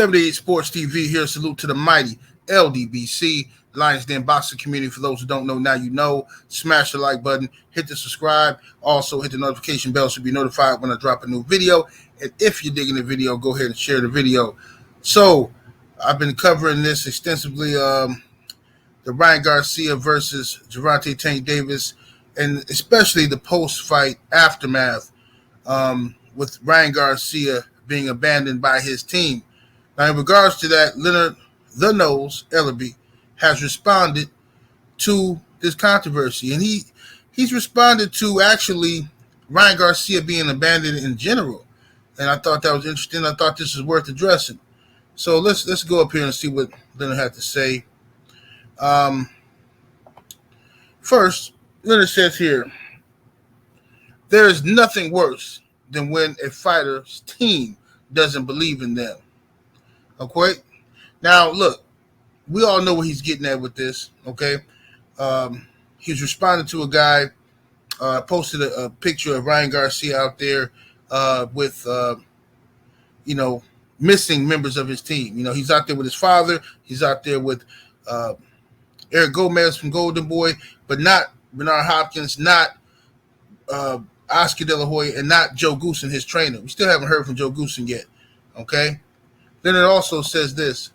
78 Sports TV here. Salute to the mighty ldbc, Lions Den boxing community. For those who don't know, now you know. Smash the like button, hit the subscribe, also hit the notification bell so be notified when I drop a new video. And if you're digging the video, go ahead and share the video. So I've been covering this extensively, the Ryan Garcia versus Gervonta Tank Davis, and especially the post-fight aftermath with Ryan Garcia being abandoned by his team. Now, in regards to that, Leonard, the Nose, Ellerbe, has responded to this controversy, and he's responded to actually Ryan Garcia being abandoned in general, and I thought that was interesting. I thought this is worth addressing. So let's go up here and see what Leonard had to say. First, Leonard says here, there is nothing worse than when a fighter's team doesn't believe in them. Okay? Now, look, we all know what he's getting at with this, okay? He's responding to a guy, posted a picture of Ryan Garcia out there with, missing members of his team. You know, he's out there with his father. He's out there with Eric Gomez from Golden Boy, but not Bernard Hopkins, not Oscar De La Hoya, and not Joe Goosen, his trainer. We still haven't heard from Joe Goosen yet, okay? Then it also says this,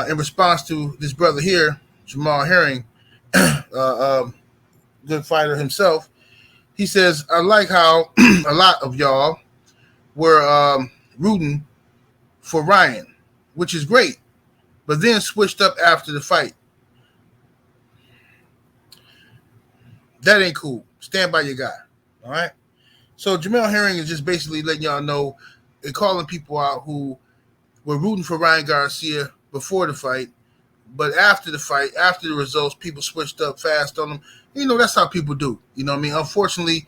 in response to this brother here, Jamal Herring, good fighter himself. He says, I like how a lot of y'all were rooting for Ryan, which is great, but then switched up after the fight. That ain't cool. Stand by your guy, all right? So Jamal Herring is just basically letting y'all know and calling people out who were rooting for Ryan Garcia before the fight, but after the fight, after the results, people switched up fast on him. You know, that's how people do. You know what I mean? Unfortunately,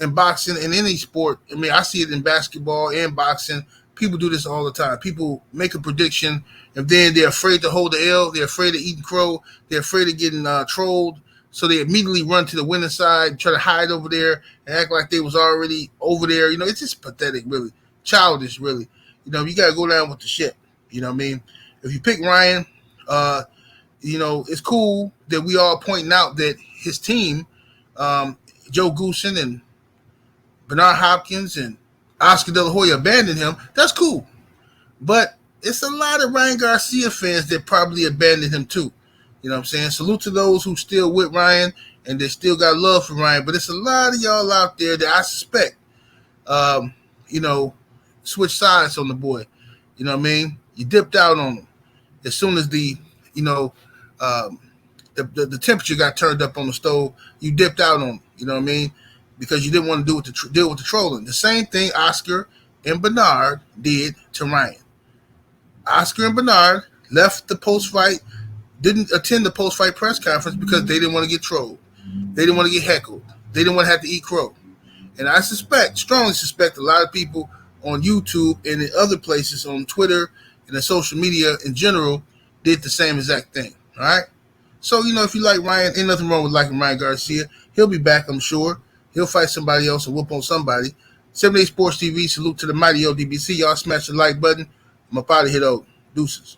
in boxing, in any sport, I mean, I see it in basketball and boxing, people do this all the time. People make a prediction, and then they're afraid to hold the L. They're afraid of eating crow. They're afraid of getting trolled. So they immediately run to the winning side, try to hide over there, and act like they was already over there. You know, it's just pathetic, really. Childish, really. You know, you got to go down with the ship. You know what I mean? If you pick Ryan, it's cool that we all pointing out that his team, Joe Goosen and Bernard Hopkins and Oscar De La Hoya abandoned him. That's cool. But it's a lot of Ryan Garcia fans that probably abandoned him too. You know what I'm saying? Salute to those who still with Ryan and they still got love for Ryan. But it's a lot of y'all out there that I suspect, switch sides on the boy. You know what I mean? You dipped out on him as soon as the temperature got turned up on the stove. You dipped out on him. You know what I mean? Because you didn't want to deal with the trolling. The same thing Oscar and Bernard did to Ryan. Oscar and Bernard left the post-fight, didn't attend the post-fight press conference because they didn't want to get trolled. They didn't want to get heckled. They didn't want to have to eat crow. And I strongly suspect a lot of people on YouTube and in other places on Twitter and in social media in general did the same exact thing. All right? So, if you like Ryan, ain't nothing wrong with liking Ryan Garcia. He'll be back, I'm sure. He'll fight somebody else and whoop on somebody. 78 Sports TV, salute to the mighty ldbc. Y'all smash the like button. I'm up out of here, though. Deuces.